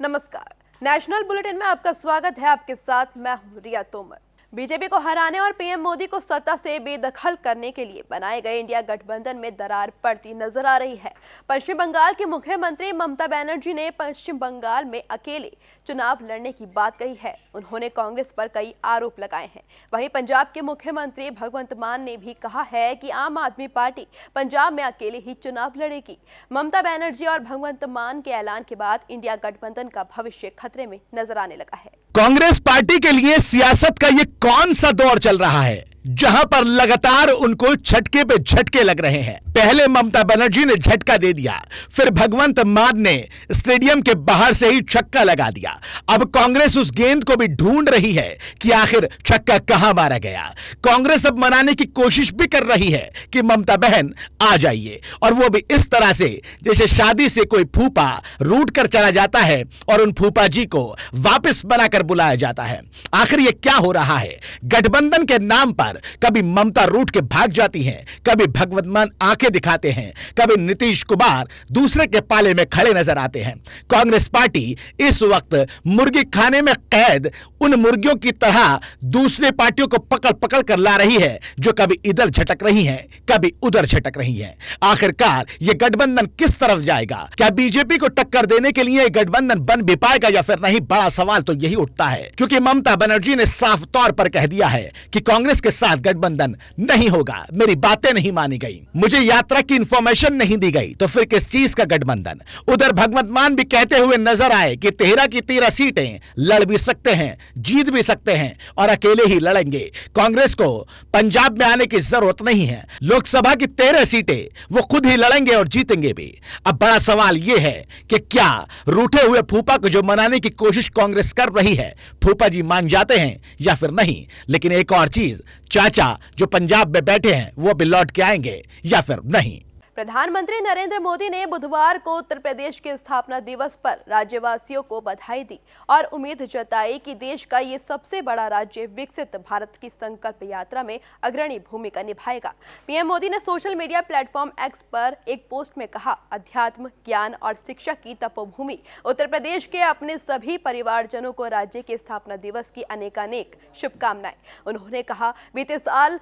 नमस्कार, national bulletin में आपका स्वागत है। आपके साथ मैं हूं रिया तोमर। बीजेपी को हराने और पीएम मोदी को सत्ता से बेदखल करने के लिए बनाए गए इंडिया गठबंधन में दरार पड़ती नजर आ रही है। पश्चिम बंगाल की मुख्यमंत्री ममता बनर्जी ने पश्चिम बंगाल में अकेले चुनाव लड़ने की बात कही है। उन्होंने कांग्रेस पर कई आरोप लगाए हैं। वहीं पंजाब के मुख्यमंत्री भगवंत मान ने भी कहा है कि आम आदमी पार्टी पंजाब में अकेले ही चुनाव लड़ेगी। ममता बनर्जी और भगवंत मान के ऐलान के बाद इंडिया गठबंधन का भविष्य खतरे में नजर आने लगा है। कांग्रेस पार्टी के लिए सियासत का ये कौन सा दौर चल रहा है जहां पर लगातार उनको झटके पे झटके लग रहे हैं। पहले ममता बनर्जी ने झटका दे दिया, फिर भगवंत मान ने स्टेडियम के बाहर से ही छक्का लगा दिया। अब कांग्रेस उस गेंद को भी ढूंढ रही है कि आखिर छक्का कहां मारा गया। कांग्रेस अब मनाने की कोशिश भी कर रही है कि ममता बहन आ जाइए, और वो भी इस तरह से जैसे शादी से कोई फूफा रूठ कर चला जाता है और उन फूफा जी को वापस बनाकर बुलाया जाता है। आखिर ये क्या हो रहा है? गठबंधन के नाम पर कभी ममता रूठ के भाग जाती हैं, कभी भगवंत मान आंखें दिखाते हैं, कभी नीतीश कुमार दूसरे के पाले में खड़े नजर आते हैं। कांग्रेस पार्टी इस वक्त मुर्गी खाने में कैद उन मुर्गियों की तरह दूसरे पार्टियों को पकड़ पकड़ कर ला रही है, जो कभी इधर झटक रही हैं, कभी उधर झटक रही हैं। आखिरकार यह गठबंधन किस तरफ जाएगा? क्या बीजेपी को टक्कर देने के लिए गठबंधन बन भी पाएगा या फिर नहीं? बड़ा सवाल तो यही उठता है, क्योंकि ममता बनर्जी ने साफ तौर पर कह दिया है कि कांग्रेस के साथ गठबंधन नहीं होगा। मेरी बातें नहीं मानी गई, मुझे यात्रा की इंफॉर्मेशन नहीं दी गई, तो फिर किस चीज का गठबंधन? उधर भगवंत मान भी कहते हुए नजर आए कि 13 की 13 सीटें लड़ भी सकते हैं, जीत भी सकते हैं और अकेले ही लड़ेंगे। कांग्रेस को पंजाब में आने की जरूरत नहीं है। लोकसभा की 13 सीटें वो खुद ही लड़ेंगे और जीतेंगे भी। अब बड़ा सवाल यह है कि क्या रूठे हुए फूफा को जो मनाने की कोशिश कांग्रेस कर रही है, फूफा जी मान जाते हैं या फिर नहीं? लेकिन एक और चीज, चाचा जो पंजाब में बैठे हैं वो भी लौट के आएंगे या फिर नहीं? प्रधानमंत्री नरेंद्र मोदी ने बुधवार को उत्तर प्रदेश के स्थापना दिवस पर राज्यवासियों को बधाई दी और उम्मीद जताई कि देश का ये सबसे बड़ा राज्य विकसित भारत की संकल्प यात्रा में अग्रणी भूमिका निभाएगा। पीएम मोदी ने सोशल मीडिया प्लेटफॉर्म एक्स पर एक पोस्ट में कहा, अध्यात्म, ज्ञान और शिक्षा की तपोभूमि उत्तर प्रदेश के अपने सभी परिवारजनों को राज्य के स्थापना दिवस की अनेकानेक शुभकामनाएं। उन्होंने कहा, बीते साल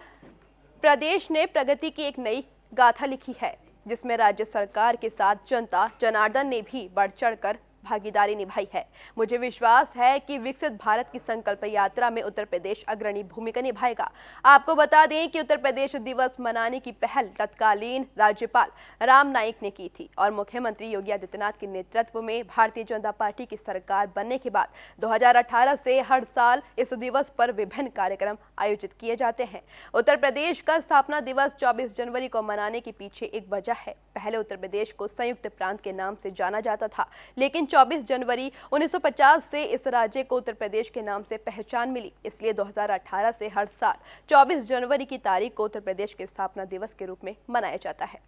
प्रदेश ने प्रगति की एक नई गाथा लिखी है, जिसमें राज्य सरकार के साथ जनता जनार्दन ने भी बढ़ चढ़कर भागीदारी निभाई है। मुझे विश्वास है कि विकसित भारत की संकल्प यात्रा में उत्तर प्रदेश अग्रणी भूमिका निभाएगा। आपको बता दें कि उत्तर प्रदेश दिवस मनाने की पहल तत्कालीन राज्यपाल राम नाईक ने की थी और मुख्यमंत्री योगी आदित्यनाथ के नेतृत्व में भारतीय जनता पार्टी की सरकार बनने के बाद 2018 से हर साल इस दिवस पर विभिन्न कार्यक्रम आयोजित किए जाते हैं। उत्तर प्रदेश का स्थापना दिवस 24 जनवरी को मनाने के पीछे एक वजह है। पहले उत्तर प्रदेश को संयुक्त प्रांत के नाम से जाना जाता था, लेकिन 24 जनवरी 1950 से इस राज्य को उत्तर प्रदेश के नाम से पहचान मिली। इसलिए 2018 से हर साल 24 जनवरी की तारीख को उत्तर प्रदेश के स्थापना दिवस के रूप में मनाया जाता है।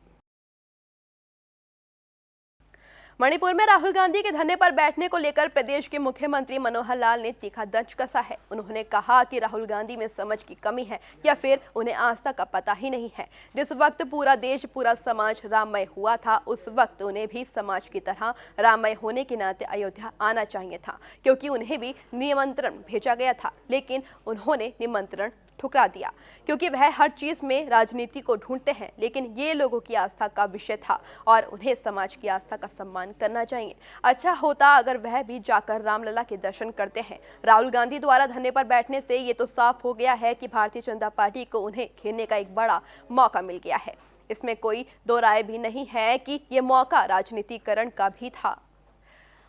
मणिपुर में राहुल गांधी के धरने पर बैठने को लेकर प्रदेश के मुख्यमंत्री मनोहर लाल ने तीखा दंश कसा है। उन्होंने कहा कि राहुल गांधी में समझ की कमी है या फिर उन्हें आस्था का पता ही नहीं है। जिस वक्त पूरा देश, पूरा समाज राममय हुआ था, उस वक्त उन्हें भी समाज की तरह राममय होने के नाते अयोध्या आना चाहिए था, क्योंकि उन्हें भी निमंत्रण भेजा गया था। लेकिन उन्होंने निमंत्रण ठुकरा दिया, क्योंकि वह हर चीज में राजनीति को ढूंढते हैं। लेकिन ये लोगों की आस्था का विषय था और उन्हें समाज की आस्था का सम्मान करना चाहिए। अच्छा होता अगर वह भी जाकर रामलला के दर्शन करते हैं। राहुल गांधी द्वारा धरने पर बैठने से ये तो साफ हो गया है कि भारतीय जनता पार्टी को उन्हें घेरने का एक बड़ा मौका मिल गया है। इसमें कोई दो राय भी नहीं है कि ये मौका राजनीतिकरण का भी था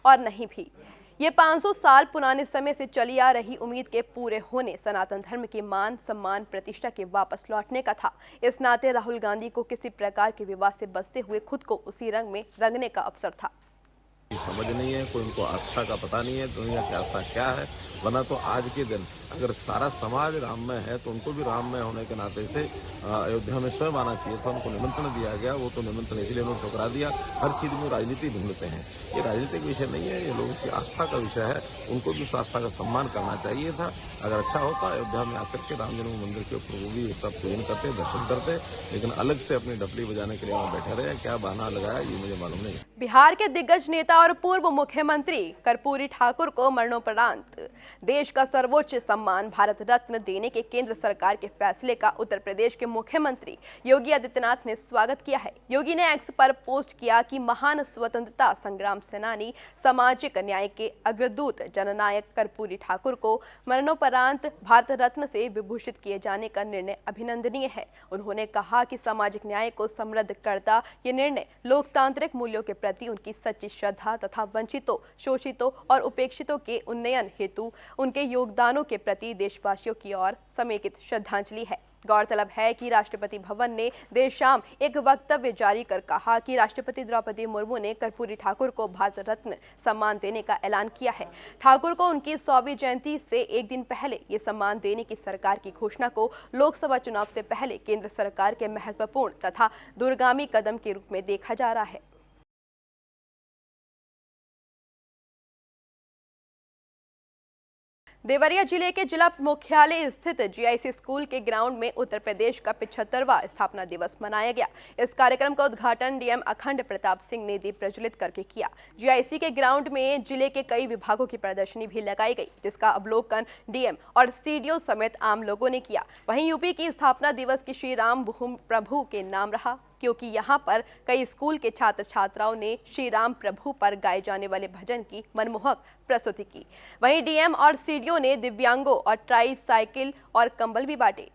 और नहीं भी। ये 500 साल पुराने समय से चली आ रही उम्मीद के पूरे होने, सनातन धर्म के मान, सम्मान, प्रतिष्ठा के वापस लौटने का था। इस नाते राहुल गांधी को किसी प्रकार के विवाद से बचते हुए खुद को उसी रंग में रंगने का अवसर था। समझ नहीं है, कोई उनको आस्था का पता नहीं है, दुनिया की आस्था क्या है। वरना तो आज के दिन अगर सारा समाज राममय है तो उनको भी राममय होने के नाते से अयोध्या में स्वयं आना चाहिए था। उनको निमंत्रण दिया गया, वो तो निमंत्रण इसलिए उन्होंने ठुकरा दिया। हर चीज में राजनीति ढूंढते हैं। ये राजनीतिक विषय नहीं है, ये लोगों की आस्था का विषय है। उनको भी उस आस्था का सम्मान करना चाहिए था। अगर अच्छा होता अयोध्या में आकर के राम जन्म मंदिर के ऊपर वो भी उसका पूजन करते, दर्शन करते, लेकिन अलग से अपनी डपली बजाने के लिए वहां बैठे रहे। क्या बहाना लगाया ये मुझे मालूम नहीं। बिहार के दिग्गज नेता और और पूर्व मुख्यमंत्री कर्पूरी ठाकुर को मरणोपरांत देश का सर्वोच्च सम्मान भारत रत्न देने के केंद्र सरकार के फैसले का उत्तर प्रदेश के मुख्यमंत्री योगी आदित्यनाथ ने स्वागत किया है। योगी ने एक्स पर पोस्ट किया कि महान स्वतंत्रता संग्राम सेनानी, सामाजिक न्याय के अग्रदूत जननायक कर्पूरी ठाकुर को मरणोपरांत भारत रत्न से विभूषित किए जाने का निर्णय अभिनंदनीय है। उन्होंने कहा कि सामाजिक न्याय को समृद्ध करता ये निर्णय लोकतांत्रिक मूल्यों के प्रति उनकी सच्ची श्रद्धा तथा वंचितों, शोषितों और उपेक्षितों के उन्नयन हेतु उनके योगदानों के प्रति देशवासियों की ओर समेकित श्रद्धांजलि है। गौरतलब है कि राष्ट्रपति भवन ने देर शाम एक वक्तव्य जारी कर कहा कि राष्ट्रपति द्रौपदी मुर्मू ने कर्पूरी ठाकुर को भारत रत्न सम्मान देने का ऐलान किया है। ठाकुर को उनकी 100वीं जयंती से एक दिन पहले ये सम्मान देने की सरकार की घोषणा को लोकसभा चुनाव से पहले केंद्र सरकार के महत्वपूर्ण तथा दूरगामी कदम के रूप में देखा जा रहा है। देवरिया जिले के जिला मुख्यालय स्थित जीआईसी स्कूल के ग्राउंड में उत्तर प्रदेश का 75वां स्थापना दिवस मनाया गया। इस कार्यक्रम का उद्घाटन डीएम अखंड प्रताप सिंह ने दीप प्रज्वलित करके किया। जीआईसी के ग्राउंड में जिले के कई विभागों की प्रदर्शनी भी लगाई गई, जिसका अवलोकन डीएम और सीडीओ समेत आम लोगों ने किया। वहीं यूपी की स्थापना दिवस की श्री राम प्रभु के नाम रहा, क्योंकि यहां पर कई स्कूल के छात्र छात्राओं ने श्री राम प्रभु पर गाए जाने वाले भजन की मनमोहक प्रस्तुति की। वहीं डीएम और सीडीओ ने दिव्यांगों और ट्राई साइकिल और कंबल भी बांटे।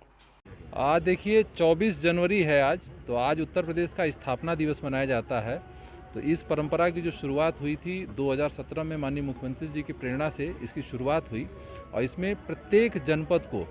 आज देखिए 24 जनवरी है आज, तो आज उत्तर प्रदेश का स्थापना दिवस मनाया जाता है। तो इस परंपरा की जो शुरुआत हुई थी 2017 में माननीय मुख्यमंत्री जी की प्रेरणा से इसकी शुरुआत हुई और इसमें प्रत्येक जनपद को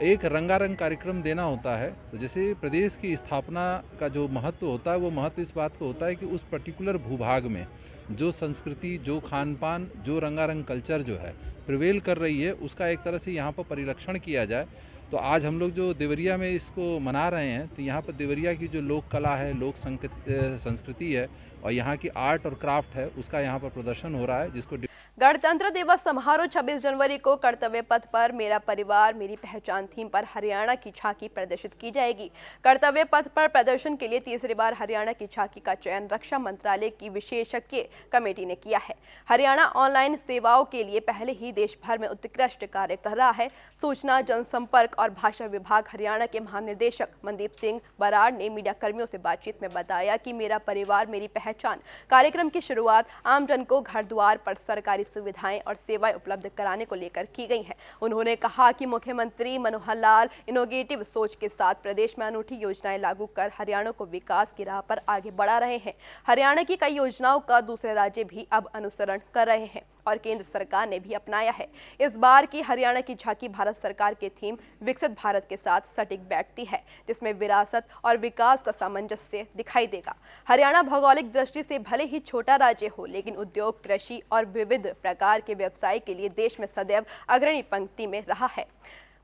एक रंगारंग कार्यक्रम देना होता है। तो जैसे प्रदेश की स्थापना का जो महत्व होता है, वो महत्व इस बात को होता है कि उस पर्टिकुलर भूभाग में जो संस्कृति, जो खान पान, जो रंगारंग कल्चर जो है प्रिवेल कर रही है, उसका एक तरह से यहाँ पर परिरक्षण किया जाए। तो आज हम लोग जो देवरिया में इसको मना रहे हैं, तो यहाँ पर देवरिया की जो लोक कला है, लोक संस्कृति है और यहाँ की आर्ट और क्राफ्ट है, उसका यहाँ पर प्रदर्शन हो रहा है। जिसको गणतंत्र दिवस समारोह 26 जनवरी को कर्तव्य पथ पर मेरा परिवार मेरी पहचान थीम पर हरियाणा की झांकी प्रदर्शित की जाएगी। कर्तव्य पथ पर प्रदर्शन के लिए तीसरी बार हरियाणा की झांकी का चयन रक्षा मंत्रालय की विशेषज्ञ कमेटी ने किया है। हरियाणा ऑनलाइन सेवाओं के लिए पहले ही देश भर में उत्कृष्ट कार्य कर रहा है। सूचना, जनसंपर्क और भाषा विभाग हरियाणा के महानिदेशक मनदीप सिंह बराड़ ने मीडिया कर्मियों से बातचीत में बताया कि मेरा परिवार मेरी पहचान कार्यक्रम की शुरुआत आमजन को घर द्वार पर सरकारी सुविधाएं और सेवाएं उपलब्ध कराने को लेकर की गई है। उन्होंने कहा कि मुख्यमंत्री मनोहर लाल इनोवेटिव सोच के साथ प्रदेश में अनूठी योजनाएं लागू कर हरियाणा को विकास की राह पर आगे बढ़ा रहे हैं। हरियाणा की कई योजनाओं का दूसरे राज्य भी अब अनुसरण कर रहे हैं और केंद्र सरकार ने भी अपनाया है। इस बार की हरियाणा की झांकी भारत सरकार के थीम विकसित भारत के साथ सटीक बैठती है, जिसमें विरासत और विकास का सामंजस्य दिखाई देगा। हरियाणा भौगोलिक दृष्टि से भले ही छोटा राज्य हो, लेकिन उद्योग, कृषि और विविध प्रकार के व्यवसाय के लिए देश में सदैव अग्रणी पंक्ति में रहा है।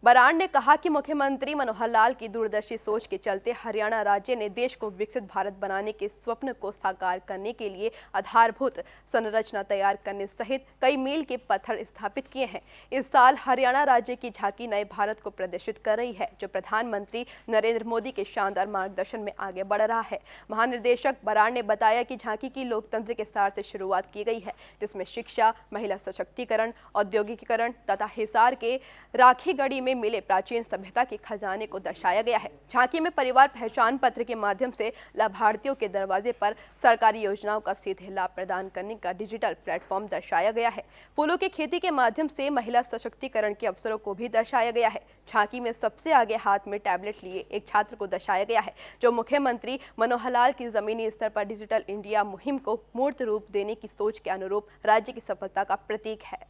बराड़ ने कहा कि मुख्यमंत्री मनोहर लाल की दूरदर्शी सोच के चलते हरियाणा राज्य ने देश को विकसित भारत बनाने के स्वप्न को साकार करने के लिए आधारभूत संरचना तैयार करने सहित कई मील के पत्थर स्थापित किए हैं। इस साल हरियाणा राज्य की झांकी नए भारत को प्रदर्शित कर रही है, जो प्रधानमंत्री नरेंद्र मोदी के शानदार मार्गदर्शन में आगे बढ़ रहा है। महानिदेशक बराड़ ने बताया कि झांकी की लोकतंत्र के सार से शुरुआत की गई है, जिसमें शिक्षा, महिला सशक्तिकरण, औद्योगिकीकरण तथा हिसार के राखी गढ़ी में मिले प्राचीन सभ्यता के खजाने को दर्शाया गया है। झांकी में परिवार पहचान पत्र के माध्यम से लाभार्थियों के दरवाजे पर सरकारी योजनाओं का सीधे लाभ प्रदान करने का डिजिटल प्लेटफॉर्म दर्शाया गया है। फूलों की खेती के माध्यम से महिला सशक्तिकरण के अवसरों को भी दर्शाया गया है। झांकी में सबसे आगे हाथ में टैबलेट लिए एक छात्र को दर्शाया गया है, जो मुख्यमंत्री मनोहर लाल की जमीनी स्तर पर डिजिटल इंडिया मुहिम को मूर्त रूप देने की सोच के अनुरूप राज्य की सफलता का प्रतीक है।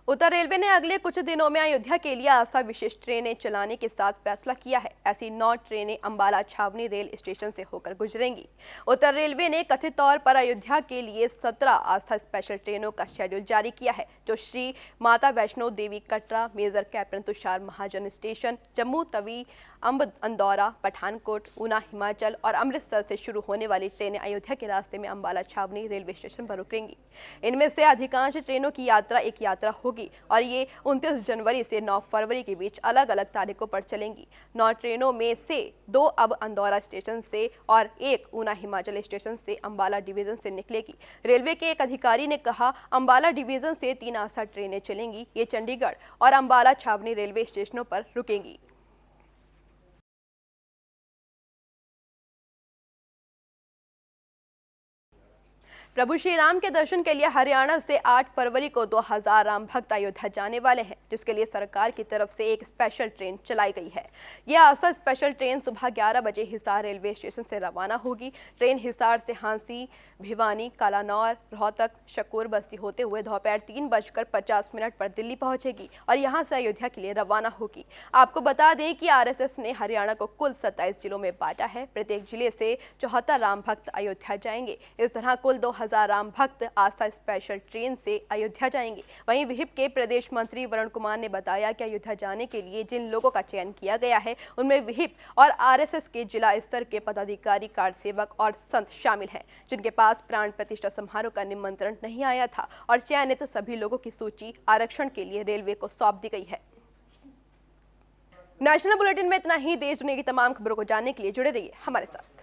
उत्तर रेलवे ने अगले कुछ दिनों में अयोध्या के लिए आस्था विशेष ट्रेनें चलाने के साथ फैसला किया है। ऐसी 9 ट्रेनें अंबाला छावनी रेल स्टेशन से होकर गुजरेंगी। उत्तर रेलवे ने कथित तौर पर अयोध्या के लिए 17 आस्था स्पेशल ट्रेनों का शेड्यूल जारी किया है, जो श्री माता वैष्णो देवी कटरा, मेजर कैप्टन तुषार महाजन स्टेशन, जम्मू तवी अंब अंदौरा, पठानकोट, ऊना हिमाचल और अमृतसर से शुरू होने वाली ट्रेनें अयोध्या के रास्ते में अंबाला छावनी रेलवे स्टेशन पर रुकेंगी। इनमें से अधिकांश ट्रेनों की यात्रा एक यात्रा होगी और ये 29 जनवरी से 9 फरवरी के बीच अलग अलग तारीखों पर चलेंगी। 9 ट्रेनों में से 2 अब अंदौरा स्टेशन से और 1 ऊना हिमाचल स्टेशन से अंबाला डिवीजन से निकलेगी। रेलवे के एक अधिकारी ने कहा, अंबाला डिवीजन से 3 आशा ट्रेनें चलेंगी। ये चंडीगढ़ और अंबाला छावनी रेलवे स्टेशनों पर रुकेंगी। प्रभु श्री राम के दर्शन के लिए हरियाणा से 8 फरवरी को 2000 राम भक्त अयोध्या जाने वाले हैं, जिसके लिए सरकार की तरफ से एक स्पेशल ट्रेन चलाई गई है। यह आस्था स्पेशल ट्रेन सुबह 11 बजे हिसार रेलवे स्टेशन से रवाना होगी। ट्रेन हिसार से हांसी, भिवानी, कालानौर, रोहतक, शकूर, बस्ती होते हुए दोपहर 3:50 पर दिल्ली पहुंचेगी और यहां से अयोध्या के लिए रवाना होगी। आपको बता दें कि RSS ने हरियाणा को कुल 27 जिलों में बांटा है। प्रत्येक जिले से 74 राम भक्त अयोध्या जाएंगे। इस तरह कुल 2000 राम भक्त आस्था स्पेशल ट्रेन से अयोध्या जाएंगे। वहीं विहिप के प्रदेश मंत्री वरुण कुमार ने बताया कि अयोध्या जाने के लिए जिन लोगों का चयन किया गया है उनमें विहिप और RSS के जिला स्तर के पदाधिकारी, कार्ड सेवक और संत शामिल हैं, जिनके पास प्राण प्रतिष्ठा समारोह का निमंत्रण नहीं आया था और चयनित सभी लोगों की सूची आरक्षण के लिए रेलवे को सौंप दी गई है। नेशनल बुलेटिन में इतना ही। देश दुनिया की तमाम खबरों को जानने के लिए जुड़े रहिए हमारे साथ।